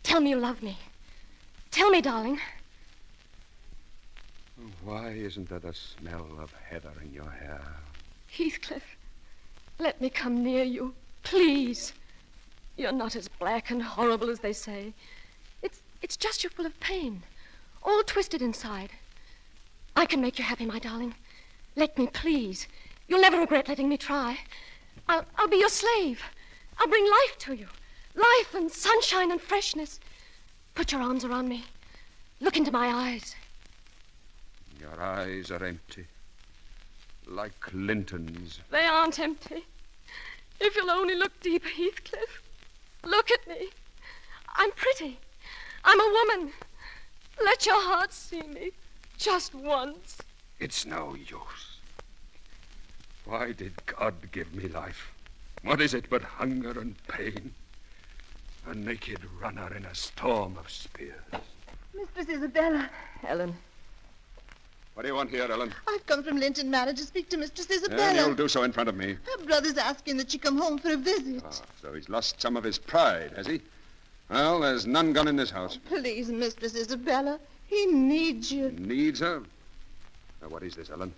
Tell me you love me. Tell me, darling. Why isn't there the smell of heather in your hair? Heathcliff, let me come near you, please. You're not as black and horrible as they say. It's just you're full of pain, all twisted inside. I can make you happy, my darling. Let me, please. You'll never regret letting me try. I'll be your slave. I'll bring life to you. Life and sunshine and freshness. Put your arms around me. Look into my eyes. Your eyes are empty, like Linton's. They aren't empty. If you'll only look deeper, Heathcliff. Look at me. I'm pretty. I'm a woman. Let your heart see me. Just once. It's no use. Why did God give me life? What is it but hunger and pain? A naked runner in a storm of spears. Mistress Isabella. Ellen. What do you want here, Ellen? I've come from Linton Manor to speak to Mistress Isabella. And you'll do so in front of me. Her brother's asking that she come home for a visit. So he's lost some of his pride, has he? Well, there's none gone in this house. Please, Mistress Isabella, he needs you. Needs her? Now, what is this, Ellen?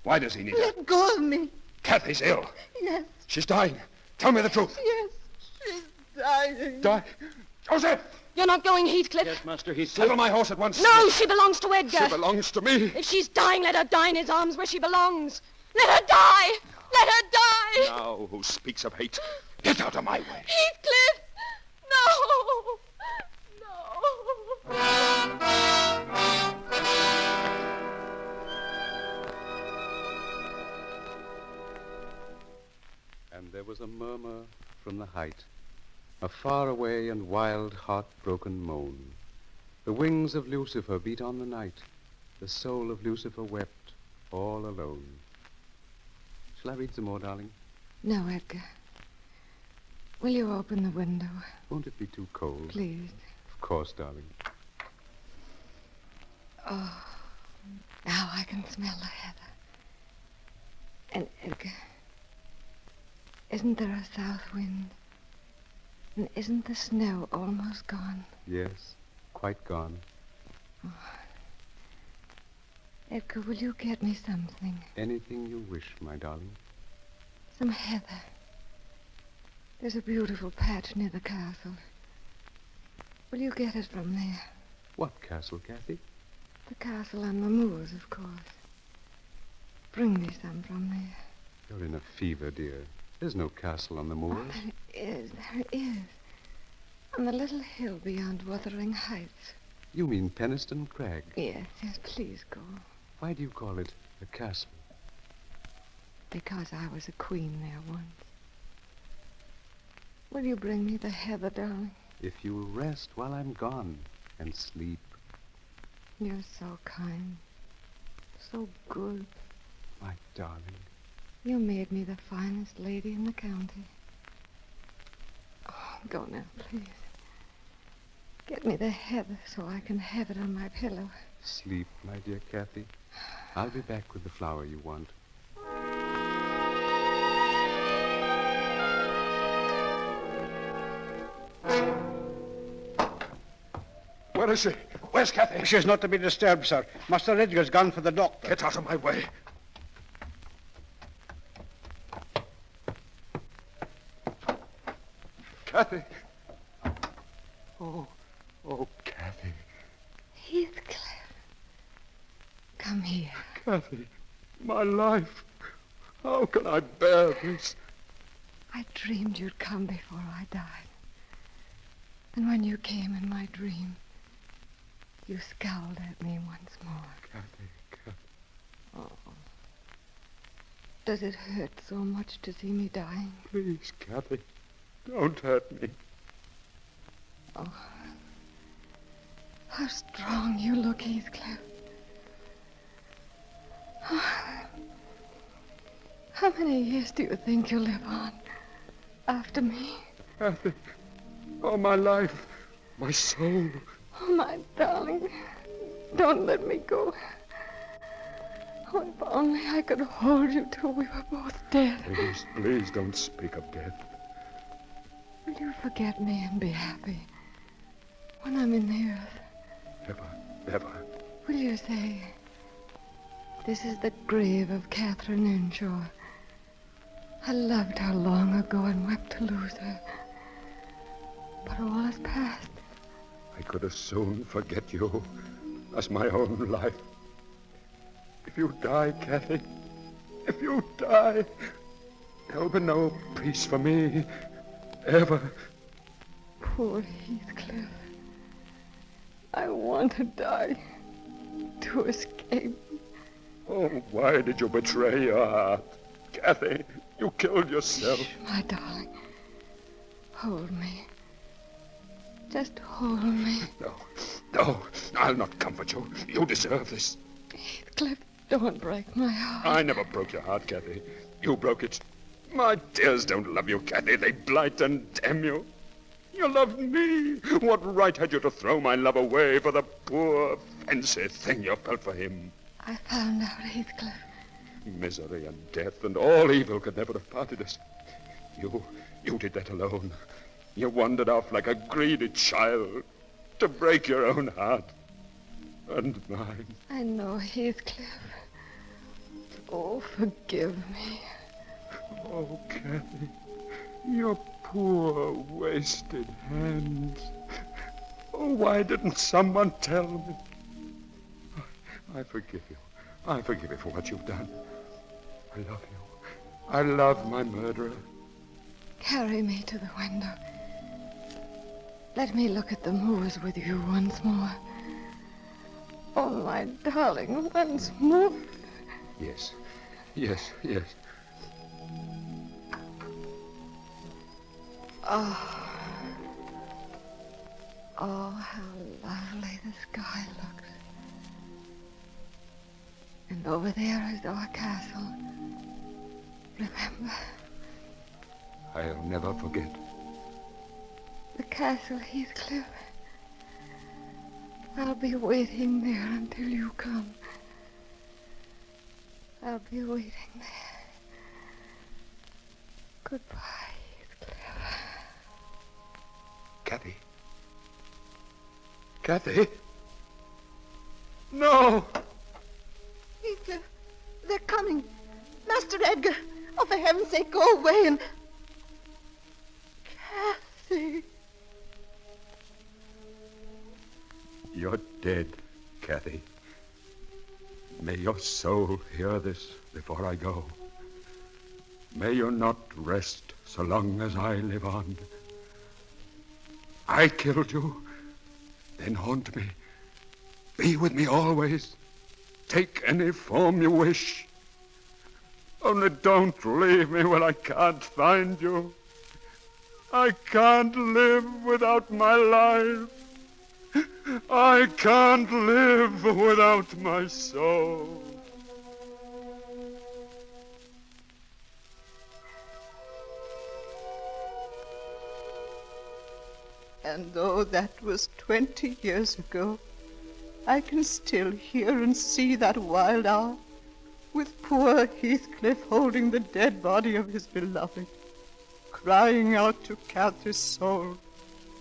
Why does he need her? Let go of me. Kathy's ill. Yes, She's dying. Tell me the truth. yes, she's dying. Die? Joseph! You're not going, Heathcliff? Yes, Master, he's Saddle my horse at once. No, she belongs to Edgar. She belongs to me. If she's dying, let her die in his arms where she belongs. Let her die! Let her die! Now, who speaks of hate? Get out of my way. Heathcliff! No! And there was a murmur from the height, a faraway and wild, heartbroken moan. The wings of Lucifer beat on the night. The soul of Lucifer wept, all alone. Shall I read some more, darling? No, Edgar. Will you open the window? Won't it be too cold? Please. Of course, darling. Oh, now I can smell the heather. And Edgar, isn't there a south wind? And isn't the snow almost gone? Yes, quite gone. Oh. Edgar, will you get me something? Anything you wish, my darling. Some heather. There's a beautiful patch near the castle. Will you get it from there? What castle, Kathy? The castle on the moors, of course. Bring me some from there. You're in a fever, dear. There's no castle on the moors. Oh, there is. On the little hill beyond Wuthering Heights. You mean Penistone Crag? Yes, please go. Why do you call it a castle? Because I was a queen there once. Will you bring me the heather, darling? If you'll rest while I'm gone and sleep. You're so kind. So good. My darling. You made me the finest lady in the county. Oh, go now, please. Get me the heather so I can have it on my pillow. Sleep, my dear Kathy. I'll be back with the flower you want. Where is she? Where's Kathy? She's not to be disturbed, sir. Master Edgar's gone for the doctor. Get out of my way. Kathy. Oh, Kathy. Heathcliff. Come here. Kathy, my life. How can I bear this? I dreamed you'd come before I died. And when you came in my dream, you scowled at me once more. Kathy. Oh. Does it hurt so much to see me dying? Please, Kathy, don't hurt me. Oh. How strong you look, Heathcliff. Oh. How many years do you think you'll live on after me? Kathy, all my life, my soul. Oh, my darling, don't let me go. Oh, if only I could hold you till we were both dead. Please don't speak of death. Will you forget me and be happy when I'm in the earth? Never. Will you say, this is the grave of Catherine Earnshaw. I loved her long ago and wept to lose her. But all is past. I could as soon forget you as my own life. If you die, Kathy, if you die, there'll be no peace for me, ever. Poor Heathcliff. I want to die, to escape. Oh, why did you betray your heart? Kathy, you killed yourself. Shh, my darling. Hold me. Just hold me. No, I'll not comfort you. You deserve this. Heathcliff, don't break my heart. I never broke your heart, Kathy. You broke it. My tears don't love you, Kathy. They blight and damn you. You loved me. What right had you to throw my love away for the poor, fancy thing you felt for him? I found out, Heathcliff. Misery and death and all evil could never have parted us. You did that alone. You wandered off like a greedy child to break your own heart and mine. I know, Heathcliff. Oh, forgive me. Oh, Kathy, your poor, wasted hands. Oh, why didn't someone tell me? I forgive you. I forgive you for what you've done. I love you. I love my murderer. Carry me to the window. Let me look at the moors with you once more. Oh, my darling, once more. Yes, yes, yes. Oh. Oh, how lovely the sky looks. And over there is our castle. Remember? I'll never forget. The castle, Heathcliff. I'll be waiting there until you come. I'll be waiting there. Goodbye, Heathcliff. Kathy. Kathy? No! Heathcliff, they're coming. Master Edgar, oh, for heaven's sake, go away and... Kathy. You're dead, Kathy. May your soul hear this before I go. May you not rest so long as I live on. I killed you, then haunt me. Be with me always. Take any form you wish. Only don't leave me when I can't find you. I can't live without my life. I can't live without my soul. And though that was 20 years ago, I can still hear and see that wild hour, with poor Heathcliff holding the dead body of his beloved, crying out to Catherine's soul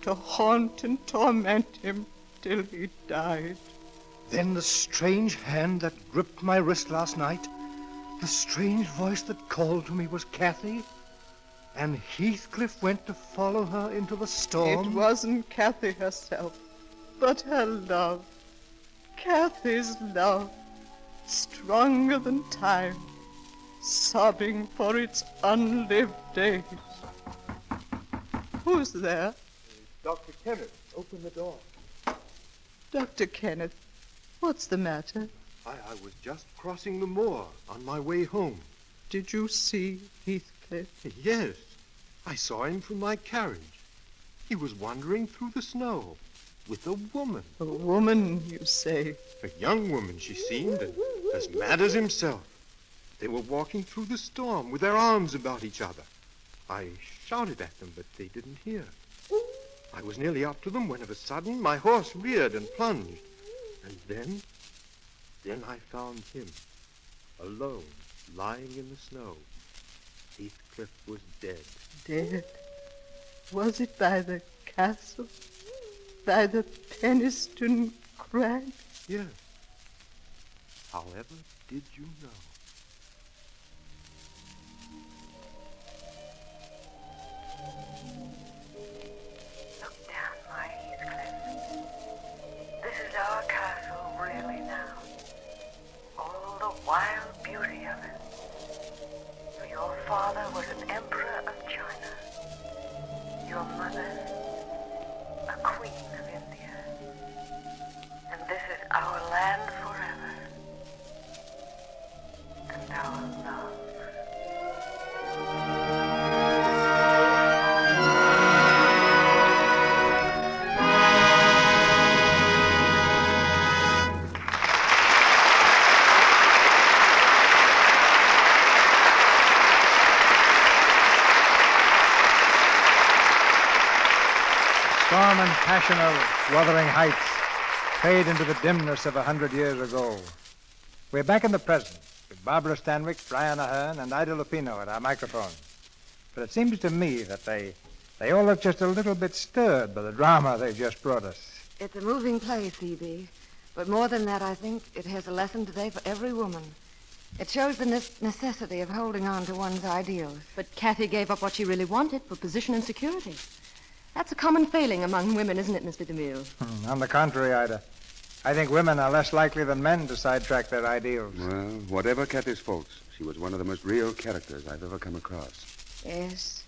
to haunt and torment him till he died. Then the strange hand that gripped my wrist last night, the strange voice that called to me was Kathy, and Heathcliff went to follow her into the storm. It wasn't Kathy herself, but her love. Kathy's love, stronger than time, sobbing for its unlived days. Who's there? Dr. Kenneth, open the door. Dr. Kenneth, what's the matter? I was just crossing the moor on my way home. Did you see Heathcliff? Yes, I saw him from my carriage. He was wandering through the snow with a woman. A woman, you say? A young woman, she seemed, and as mad as himself. They were walking through the storm with their arms about each other. I shouted at them, but they didn't hear. I was nearly up to them when of a sudden my horse reared and plunged. And then I found him, alone, lying in the snow. Heathcliff was dead. Dead? Was it by the castle? By the Penistone Crag? Yes. However did you know? Look down, my Heathcliff. This is our castle really now. All the wild beauty of it. For your father was an emperor of China. Your mother, a queen of India. And this is our land forever. And our love. Storm and passion of Wuthering Heights fade into the dimness of 100 years ago. We're back in the present with Barbara Stanwyck, Brian Ahern, and Ida Lupino at our microphones. But it seems to me that they all look just a little bit stirred by the drama they've just brought us. It's a moving play, Phoebe. But more than that, I think it has a lesson today for every woman. It shows the necessity of holding on to one's ideals. But Kathy gave up what she really wanted for position and security. That's a common failing among women, isn't it, Mr. DeMille? On the contrary, Ida. I think women are less likely than men to sidetrack their ideals. Well, whatever Kathy's faults, she was one of the most real characters I've ever come across. Yes.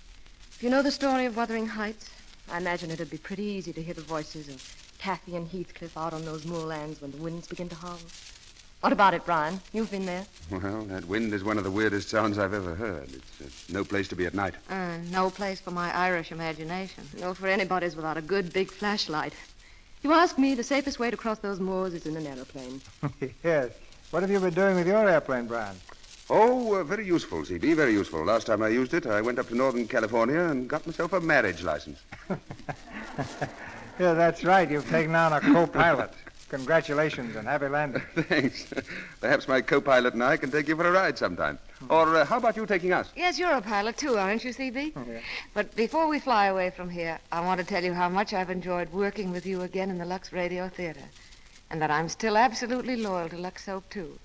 If you know the story of Wuthering Heights, I imagine it'd be pretty easy to hear the voices of Kathy and Heathcliff out on those moorlands when the winds begin to howl. What about it, Brian? You've been there. Well, that wind is one of the weirdest sounds I've ever heard. It's no place to be at night. No place for my Irish imagination. No for anybody's without a good big flashlight. You ask me, the safest way to cross those moors is in an aeroplane. Yes. What have you been doing with your airplane, Brian? Oh, very useful, C.B., very useful. Last time I used it, I went up to Northern California and got myself a marriage license. Yeah, that's right. You've taken on a co-pilot. Congratulations and happy landing. Thanks. Perhaps my co-pilot and I can take you for a ride sometime. Or how about you taking us? Yes, you're a pilot, too, aren't you, C.B.? Yeah. But before we fly away from here, I want to tell you how much I've enjoyed working with you again in the Lux Radio Theater, and that I'm still absolutely loyal to Lux Soap, too.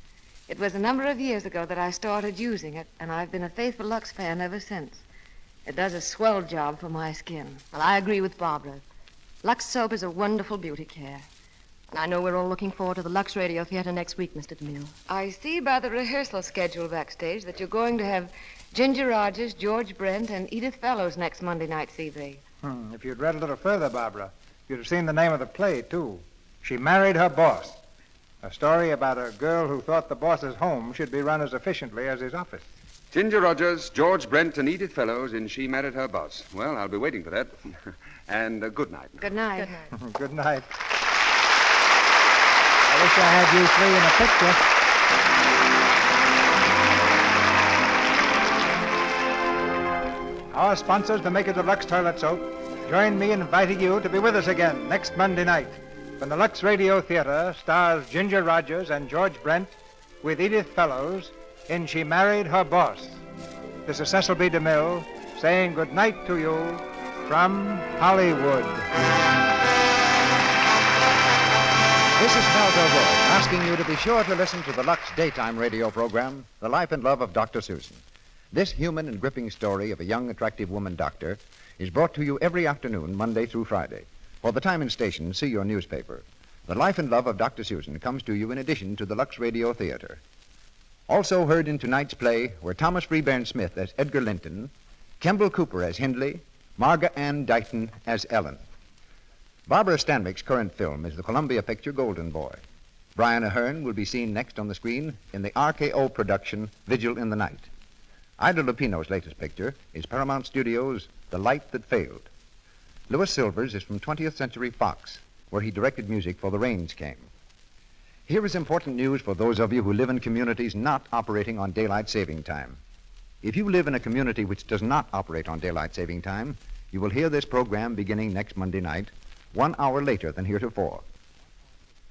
It was a number of years ago that I started using it, and I've been a faithful Lux fan ever since. It does a swell job for my skin. Well, I agree with Barbara. Lux Soap is a wonderful beauty care. And I know we're all looking forward to the Lux Radio Theater next week, Mr. DeMille. I see by the rehearsal schedule backstage that you're going to have Ginger Rogers, George Brent, and Edith Fellows next Monday night, C.B. If you'd read a little further, Barbara, you'd have seen the name of the play, too. She Married Her Boss. A story about a girl who thought the boss's home should be run as efficiently as his office. Ginger Rogers, George Brent, and Edith Fellows in She Married Her Boss. Well, I'll be waiting for that. And good night. Good night. Good night. Good night. I wish I had you three in a picture. Our sponsors, the makers of Lux Toilet Soap, join me in inviting you to be with us again next Monday night when the Lux Radio Theater stars Ginger Rogers and George Brent with Edith Fellows in She Married Her Boss. This is Cecil B. DeMille saying good night to you from Hollywood. This is Melville Wood asking you to be sure to listen to the Lux daytime radio program, The Life and Love of Dr. Susan. This human and gripping story of a young, attractive woman doctor is brought to you every afternoon, Monday through Friday. For the time and station, see your newspaper. The Life and Love of Dr. Susan comes to you in addition to the Lux Radio Theater. Also heard in tonight's play were Thomas Freeburn Smith as Edgar Linton, Kemble Cooper as Hindley, Marga Ann Dighton as Ellen. Barbara Stanwyck's current film is the Columbia picture Golden Boy. Brian Ahern will be seen next on the screen in the RKO production Vigil in the Night. Ida Lupino's latest picture is Paramount Studios' The Light That Failed. Louis Silvers is from 20th Century Fox, where he directed music for The Rains Came. Here is important news for those of you who live in communities not operating on daylight saving time. If you live in a community which does not operate on daylight saving time, you will hear this program beginning next Monday night, 1 hour later than heretofore.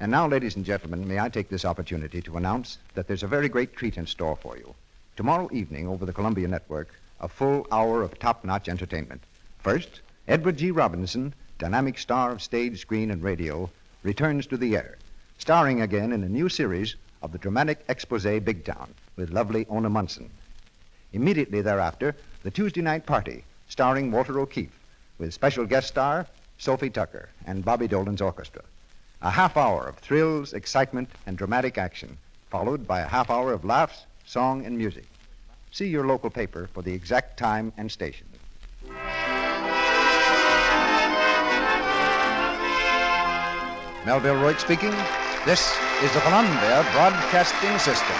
And now, ladies and gentlemen, may I take this opportunity to announce that there's a very great treat in store for you. Tomorrow evening, over the Columbia Network, a full hour of top-notch entertainment. First, Edward G. Robinson, dynamic star of stage, screen, and radio, returns to the air, starring again in a new series of the dramatic expose Big Town with lovely Ona Munson. Immediately thereafter, the Tuesday night party, starring Walter O'Keefe, with special guest star Sophie Tucker and Bobby Dolan's orchestra. A half hour of thrills, excitement, and dramatic action, followed by a half hour of laughs, song, and music. See your local paper for the exact time and station. Melville Royd speaking. This is the Columbia Broadcasting System.